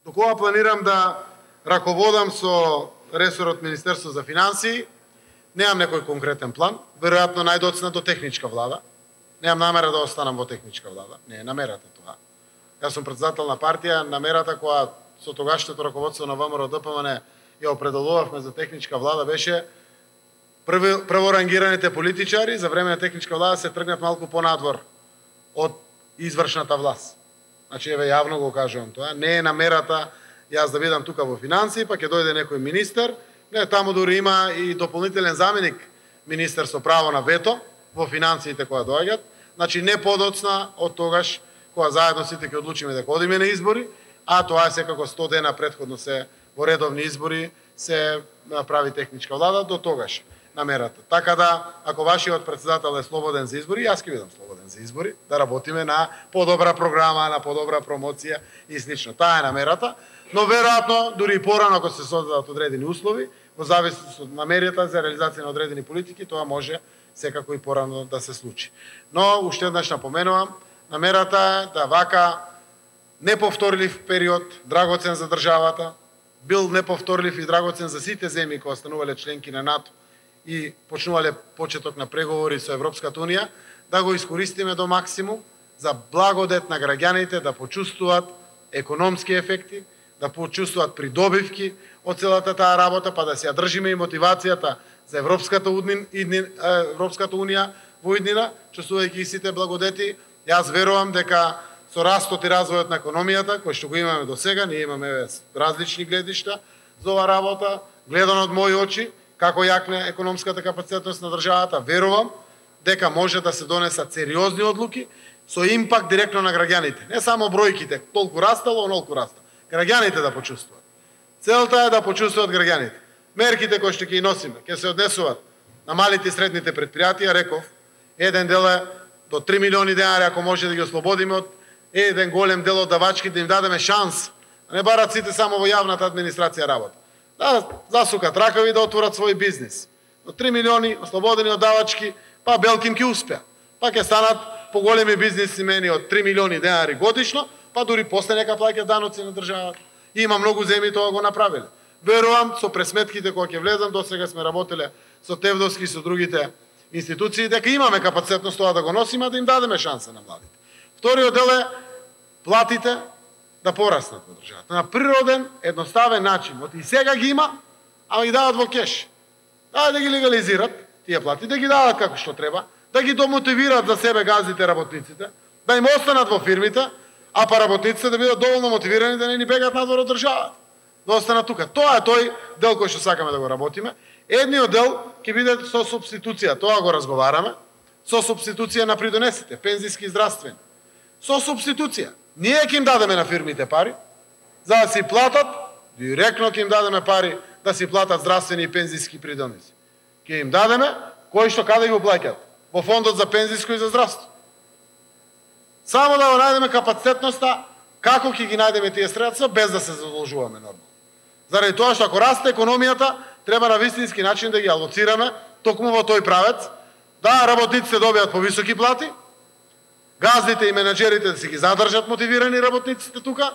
До кога планирам да раководам со ресорот Министерство за финансии? Немам некој конкретен план, веројатно најдоцна до техничка влада. Немам намера да останам во техничка влада, не е намерата тоа. Јас сум претседател на партија, намерата која со тогашното раководство на ВМРО ДПМН ја определувавме за техничка влада беше прворангираните политичари за време на техничка влада се тргнат малку понадвор од извршната власт. Значи, еве јавно го кажувам тоа, не е намерата јас да бидам тука во финансии, па ќе дојде некој министер, не, таму дури има и дополнителен заменик министер со право на вето во финансиите која доаѓат, значи не подоцна од тогаш кога заедно сите ќе одлучиме дека одиме на избори, а тоа е секако 100 дена претходно се во редовни избори се направи техничка влада до тогаш намерата. Така да, ако вашиот претседател е слободен за избори, јас ќе бидам слободен за избори, да работиме на подобра програма, на подобра промоција и слично. Таа е намерата, но веројатно дури и порано ако се создадат одредени услови, во зависност од намеријата за реализација на одредени политики, тоа може секако и порано да се случи. Но уште еднаш напоменувам, намерата е да вака неповторлив период, драгоцен за државата, бил неповторлив и драгоцен за сите земји кои станувале членки на НАТО и почнувале почеток на преговори со Европската унија, да го искористиме до максимум за благодет на граѓаните да почувствуваат економски ефекти, да почувствуваат придобивки од целата таа работа, па да се ја држиме и мотивацијата за Европската унија во иднина, чувствувајќи сите благодети. Јас верувам дека со растот и развојот на економијата, кој што го имаме до сега, ние имаме различни гледишта за оваа работа, гледано од мои очи, како јакне економската капацитетност на државата, верувам дека може да се донесат сериозни одлуки со импакт директно на граѓаните. Не само бројките, толку растало, онолку растало. Граѓаните да почувствуваат. Целта е да почувствуваат граѓаните. Мерките кои што ќе ги носиме, ќе се однесуваат на малите и средните предпријатија, реков, еден дел е до 3 милиони денари, ако може да ги ослободиме од еден голем дел од давачки, да им дадеме шанс, да не барат сите само во јавната администрација работа. Да засукат ракави да отворат свој бизнис. До 3 милиони ослободени од давачки, па Белким ќе успеа. Па ќе станат поголеми бизнисмени од 3 милиони денари годишно, па дури после нека плаќаат даноци на државата. И има многу земји тоа го направиле. Верувам со пресметките кога ќе влезам, досега сме работеле со Тевдовски и со другите институции, дека имаме капацитетност тоа да го носиме, да им дадеме шанса на младите. Вториот дел е платите да пораснат во државата. На природен, едноставен начин. И сега ги има, ама ги дават во кеш. Да ги легализират тие плати, да ги дават како што треба, да ги домотивираат за себе газите работниците, да им останат во фирмите, а па работниците да бидат доволно мотивирани да не ни бегат надвор од државата. Да останат тука. Тоа е тој дел кој што сакаме да го работиме. Едниот дел ќе биде со субституција, тоа го разговараме, со субституција на придонесите, пензиски и здравствени. Со субституција. Ние ќе им дадеме на фирмите пари, за да си платат, директно ќе им дадеме пари да си платат здравствени и пензиски придонеси. Ќе им дадеме, кои што каде го плаќат? Во фондот за пензиско и за здравство. Само да го најдеме капацитетноста, како ќе ги најдеме тие средства, без да се задолжуваме нормално. Заради тоа што ако расте економијата, треба на вистински начин да ги алоцираме токму во тој правец, да работниците добијат повисоки плати, газдите и менаџерите да си ги задржат мотивирани работниците тука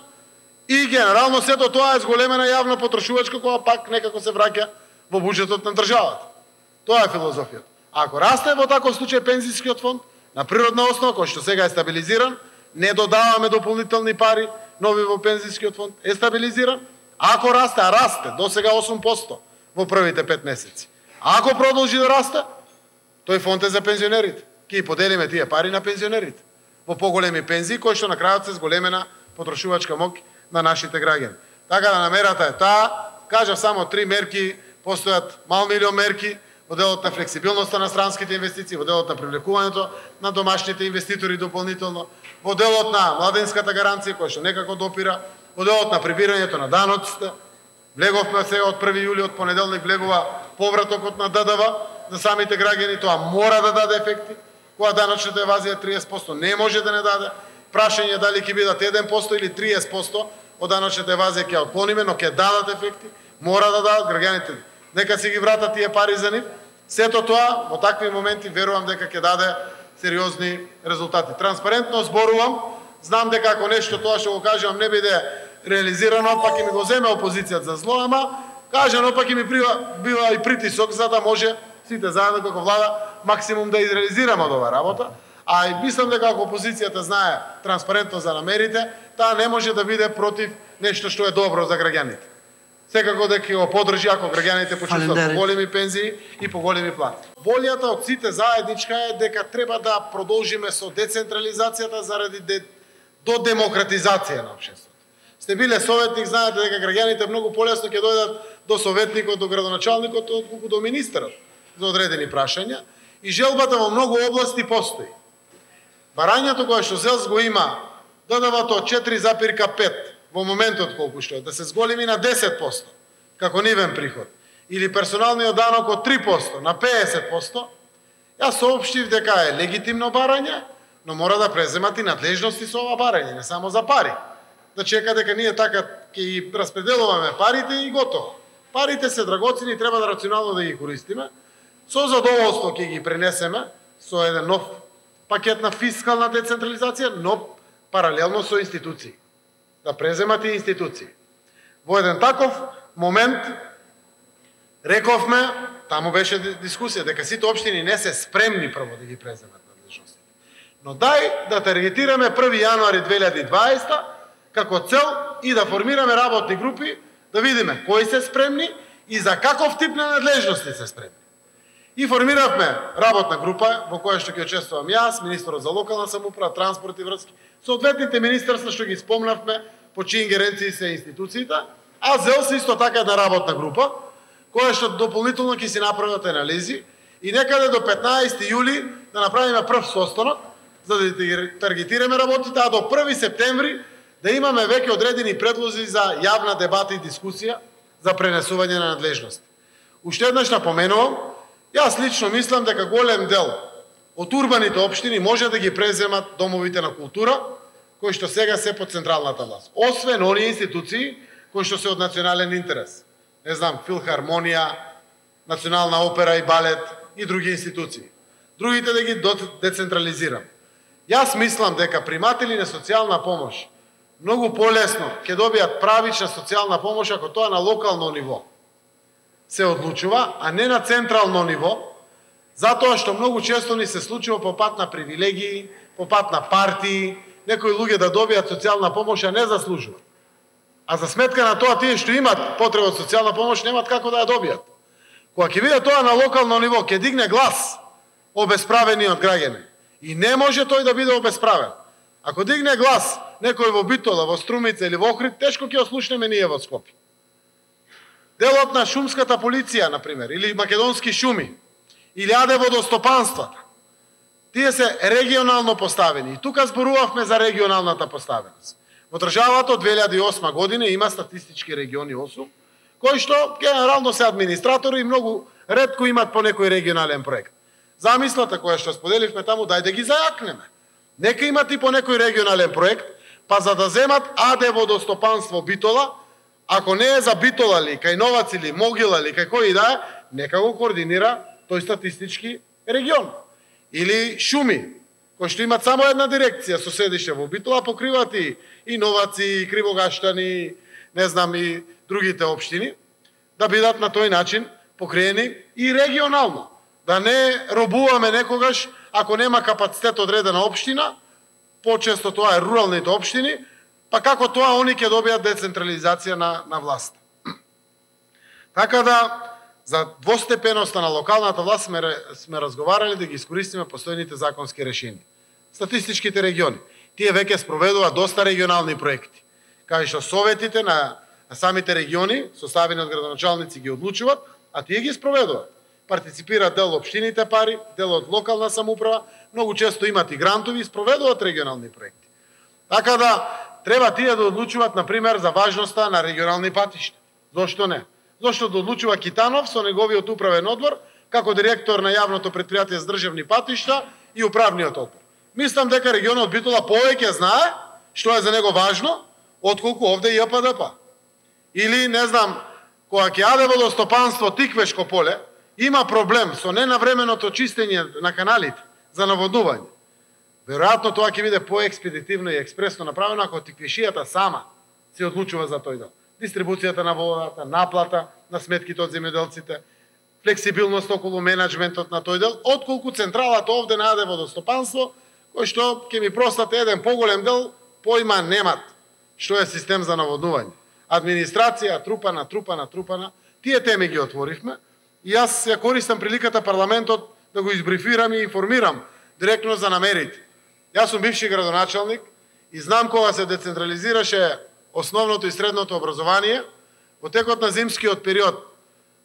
и генерално сето тоа е зголемена јавна потрошувачка која пак некако се враќа во буџетот на државата. Тоа е филозофијата. Ако расте во таков случај пензискиот фонд на природна основа, кој што сега е стабилизиран, не додаваме дополнителни пари нови во пензискиот фонд, е стабилизиран. Ако расте, а расте, до сега 8% во првите 5 месеци. Ако продолжи да расте, тој фонд е за пензионерите. Ќе поделиме тие пари на пензионерите во поголеми пензии, кои што на крајот се зголемена потрошувачка моќ на нашите граѓани. Така да намерата е таа, кажав само 3 мерки, постојат мал милион мерки во делот на флексибилноста на странските инвестиции, во делот на привлекувањето на домашните инвеститори дополнително, во делот на младенската гаранција која што некако допира, во делот на прибирањето на даноците. Влеговме сега од 1 јули, од понеделник влегува повратокот на ДДВ за самите граѓани, тоа мора да даде ефекти. Кога даночната евазија 30% не може да не даде. Прашање дали ќе бидат 1% или 30% од даночната евазија ќе отклониме, но ќе дадат ефекти. Мора да дадат граѓаните. Нека си ги вратат тие пари за нив. Сето тоа во такви моменти верувам дека ќе даде сериозни резултати. Транспарентно зборувам, знам дека ако нешто тоа што го кажувам не биде реализирано, пак ќе ми го земе опозицијата за зло, ама кажано пак ќе ми бива и притисок за да може сите заедно како влада максимум да изреализираме од оваа работа. А и мислам дека ако опозицијата знае транспарентно за намерите, таа не може да биде против нешто што е добро за граѓаните. Секако дека ќе го поддржи ако граѓаните почувствуваат поголеми пензии и поголеми плати. Волјата од сите заедничка е дека треба да продолжиме со децентрализацијата заради до демократизација на општеството. Сте биле советник, знаете дека граѓаните многу полесно ќе дојдат до советникот, до градоначалникот, отколку до министерот за одредени прашања и желбата во многу области постои. Барањето кое што ЗЕЛС го има, ДДВ-то од 4,5 во моментот колку што е, да се зголеми на 10% како нивен приход, или персоналниот данок од 3% на 50%, јас соопштив дека е легитимно барање, но мора да преземат и надлежности со ова барање, не само за пари. Да чека дека ние така ќе ги распределуваме парите и готово. Парите се драгоцени и треба да рационално да ги користиме. Со задоволство ќе ги пренесеме со еден нов пакет на фискална децентрализација, но паралелно со институции. Да преземат и институции. Во еден таков момент рековме, таму беше дискусија, дека сите општини не се спремни прво да ги преземат надлежностите. Но дај да таргетираме 1. јануари 2020 како цел и да формираме работни групи, да видиме кои се спремни и за каков тип на надлежности се спремни. И формиравме работна група во која што ќе учествувам јас, министерот за локална самоуправа, транспорт и врски, соодветните министерства што ги спомнавме, по чии ингеренции се институциите, а ЗЕЛС исто така една работна група, која што дополнително ќе си направат анализи и некаде до 15 јули да направиме прв состанок, за да таргетираме работите, а до 1 септември да имаме веќе одредени предлози за јавна дебата и дискусија за пренесување на надлежност. Уште еднаш напоменувам, јас лично мислам дека голем дел од урбаните општини може да ги преземат домовите на култура, кои што сега се под централната власт. Освен оние институции кои што се од национален интерес. Не знам, филхармонија, национална опера и балет и други институции. Другите да ги децентрализирам. Јас мислам дека приматели на социјална помош многу полесно ќе добијат правична социјална помош ако тоа на локално ниво се одлучува, а не на централно ниво, затоа што многу често ни се случува по пат на привилегии, по пат на партии, некои луѓе да добијат социјална помош, а не заслужуваат. А за сметка на тоа, тие што имат потреба од социјална помош, немат како да ја добијат. Кога ќе видат тоа на локално ниво, ќе дигне глас обесправениот граѓанин. И не може тој да биде обесправен. Ако дигне глас некој во Битола, во Струмица или во Охрид, тешко ќе ослушнеме ние во Скопје. Делот на шумската полиција, например, или македонски шуми, или АД водостопанствата, тие се регионално поставени. И тука зборувавме за регионалната поставеност. Во државата од 2008 година има статистички региони 8, кои што генерално се администратори и многу ретко имат по некој регионален проект. Замислата која што споделивме таму, дај да ги зајакнеме. Нека имат и по некој регионален проект, па за да земат АД водостопанство Битола, ако не е за Битола ли, кај Новац или Могила ли, кај кој и да е, нека го координира тој статистички регион. Или шуми, кои што имат само една дирекција со седиште во Битола, покриваат и Новаци, и Кривогаштани, не знам, и другите општини, да бидат на тој начин покриени и регионално. Да не робуваме некогаш, ако нема капацитет одредена општина, почесто тоа е руралните општини, па како тоа они ќе добијат децентрализација на власт. Така да, за двостепеноста на локалната власт сме разговарали да ги искористиме постојните законски решения. Статистичките региони. Тие веќе спроведуваат доста регионални проекти, кај што советите на самите региони, составени од градоначалници, ги одлучуваат, а тие ги спроведуваат. Партиципираат дел општините пари, дел од локална самоуправа, многу често имат и грантови и спроведуваат регионални проекти. Така да, треба тие да одлучуваат, например, за важноста на регионални патишта. Зошто не? Зошто да одлучува Китанов со неговиот управен одбор, како директор на јавното претпријатие за државни патишта и управниот одбор. Мислам дека регионот Битола повеќе знае што е за него важно, отколку овде и ЈПДП. Или, не знам, кога ќе аде водостопанство Тиквешко поле, има проблем со ненавременото чистење на каналите за наводнување. Веројатно тоа ќе биде поекспедитивно и експресно направено ако Тиквишијата сама се одлучува за тој дел. Дистрибуцијата на водата, наплата на сметките од земјоделците, флексибилност околу менеджментот на тој дел, отколку централата овде на АД водостопанство, кој што ќе ми простате еден поголем дел, појма немат што е систем за наводнување. Администрација, трупана, тие теми ги отворивме и јас ја користам приликата парламентот да го избрифирам и информирам директно за намерите. Јас сум бивши градоначалник и знам кога се децентрализираше основното и средното образование, во текот на зимскиот период,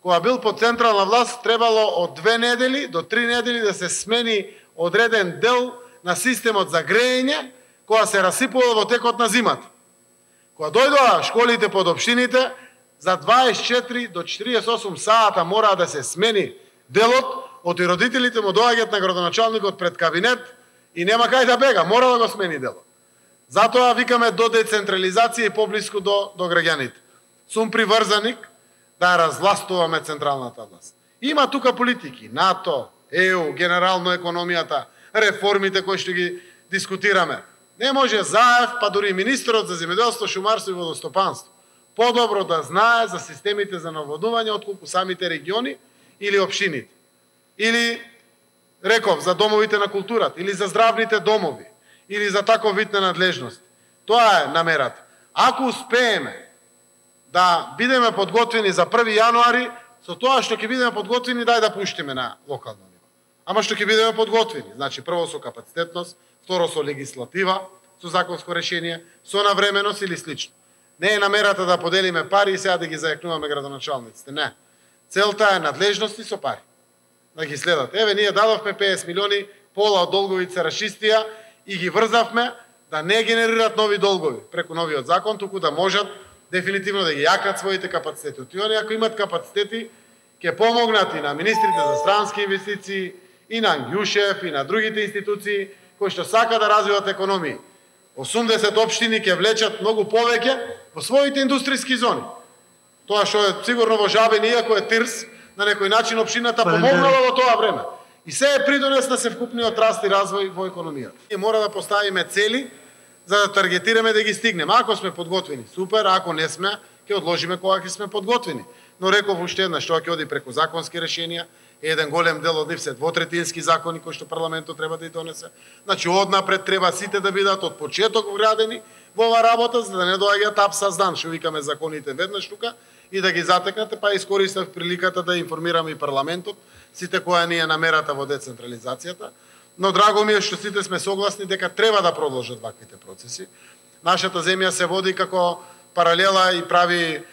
кога бил под централна власт, требало од 2 недели до 3 недели да се смени одреден дел на системот за грејење, кога се расипувало во текот на зимата. Кога дојдоа школите под општините, за 24 до 48 сата мора да се смени делот, од и родителите му доаѓаат на градоначалникот пред кабинет и нема кај да бега, мора да го смени делот. Затоа викаме до децентрализација и поблиску до граѓаните. Сум приврзаник да развластуваме централната власт. Има тука политики, НАТО, ЕУ, генерално економијата, реформите кои што ги дискутираме. Не може Заев, па дури министерот за земјоделство, шумарство и водостопанство подобро да знае за системите за наводнување отколку самите региони или општините. Или, реков, за домовите на културата, или за здравните домови, или за таков вид на надлежност. Тоа е намерата. Ако успееме да бидеме подготвени за 1 јануари, со тоа што ќе бидеме подготвени, дај да пуштиме на локално ниво. Ама што ќе бидеме подготвени, значи прво со капацитетност, второ со легислатива, со законско решение, со навременост или слично. Не е намерата да поделиме пари и сега да ги зајакнуваме градоначалниците. Не. Целта е надлежности со пари. Да ги следат. Еве, ние дадовме 50 милиони, пола од долговите се расчистија и ги врзавме да не генерират нови долгови преку новиот закон, туку да можат дефинитивно да ги јакнат своите капацитети. Они ако имат капацитети, ќе помогнат и на министрите за странски инвестиции, и на Ангјушев, и на другите институции кои што сака да развиват економии. 80 општини ќе влечат многу повеќе во своите индустријски зони. Тоа што е сигурно во Жабен, иако е Тирс, на некој начин општината помогнала во тоа време. И се е придонес на севкупниот раст и развој во економијата. Ние мора да поставиме цели за да таргетираме да ги стигнеме. Ако сме подготвени, супер, ако не сме, ќе одложиме кога ќе сме подготвени. Но реков уште еднаш, што ќе оди преку законски решенија, еден голем дел од нив се двотретински закони кои што парламентот треба да ги донесе. Значи однапред треба сите да бидат од почеток вградени во оваа работа, за да не доаѓа тап саздан, што викаме законите веднаш тука, и да ги затекнете, па искористав приликата да информирам и парламентот, сите која ни е намерата во децентрализацијата. Но драго ми е што сите сме согласни дека треба да продолжат ваквите процеси. Нашата земја се води како паралела и прави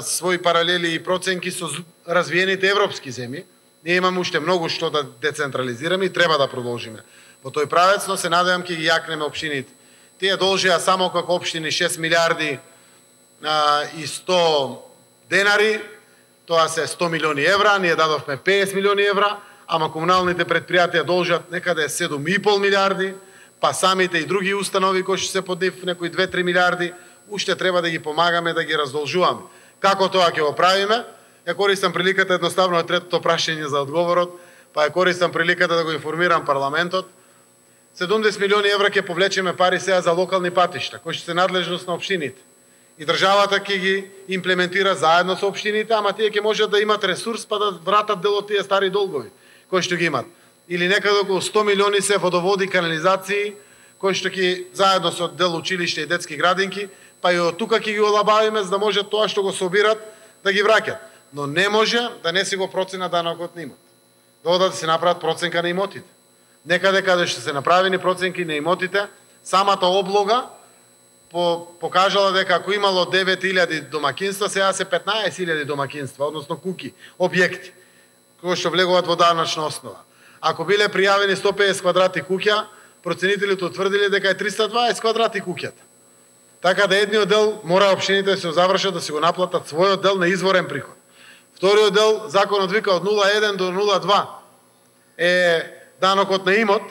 своји паралели и проценки со развиените европски земји. Ние имаме уште многу што да децентрализираме и треба да продолжиме во тој правец, но се надевам ќе ги јакнеме општините. Тие должија само како општини 6 милиарди и 100 денари, тоа се 100 милиони евра, ние дадовме 50 милиони евра, ама комуналните предпријатија должат некаде 7,5 милиарди, па самите и други установи кои што се под нив некои 2-3 милиарди, уште треба да ги помагаме да ги раздолжуваме. Како тоа ќе го правиме? Ја користам приликата, едноставно е третото прашање за одговорот, па ја користам приликата да го информирам парламентот. 70 милиони евра ќе повлечеме пари сега за локални патишта, кои што се надлежност на општините. И државата ќе ги имплементира заедно со општините, ама тие ќе можат да имат ресурс па да вратат дел од тие стари долгови кои што ги имат. Или некаде околу 100 милиони се водоводи, канализации, кои што ќе заедно со дел училиште и детски градинки, па и од тука ќе ги олабавиме за да може тоа што го собират да ги враќат. Но не може да не си го процена данокот на имот. Да се направат проценка на имотите. Некаде каде што се направени проценки на имотите, самата облога покажала дека ако имало 9.000 домакинства, сега се 15.000 домакинства, односно куки, објекти, кои што влегуваат во даначна основа. Ако биле пријавени 150 квадрати куќа, проценителите утврдиле дека е 320 квадрати куќата. Така да едниот дел мора општините да се завршат да си го наплатат својот дел на изворен приход. Вториот дел, законот вика од 0,1 до 0,2 е данокот на имот,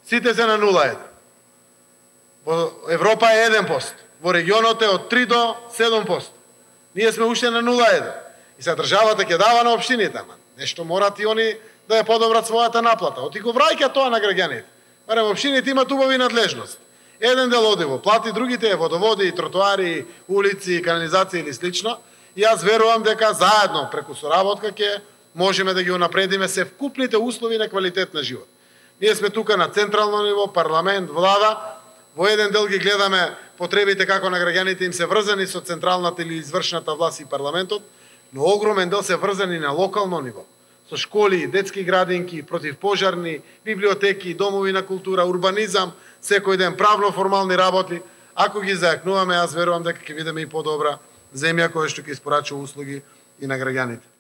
сите се на 0,1. Во Европа е 1%, во регионот е од 3 до 7%. Ние сме уште на 0,1. И се државата ќе дава на општините, ама нешто морат и они да ја подобрат својата наплата. Оти го враќа тоа на граѓаните. Барем општините имат убави надлежности. Еден дел оди во плати, другите водоводи, тротоари, улици, канализација или слично. И јас верувам дека заедно преку соработка ќе можеме да ги унапредиме се вкупните услови на квалитет на живот. Ние сме тука на централно ниво, парламент, влада, во еден дел ги гледаме потребите како на граѓаните им се врзани со централната или извршната власт и парламентот, но огромен дел се врзани на локално ниво, со школи, детски градинки, противпожарни, библиотеки, домови на култура, урбанизам, секој ден правно-формални работи. Ако ги зајакнуваме, јас верувам дека ќе видиме и подобра земја која што ќе испорачува услуги и на граѓаните.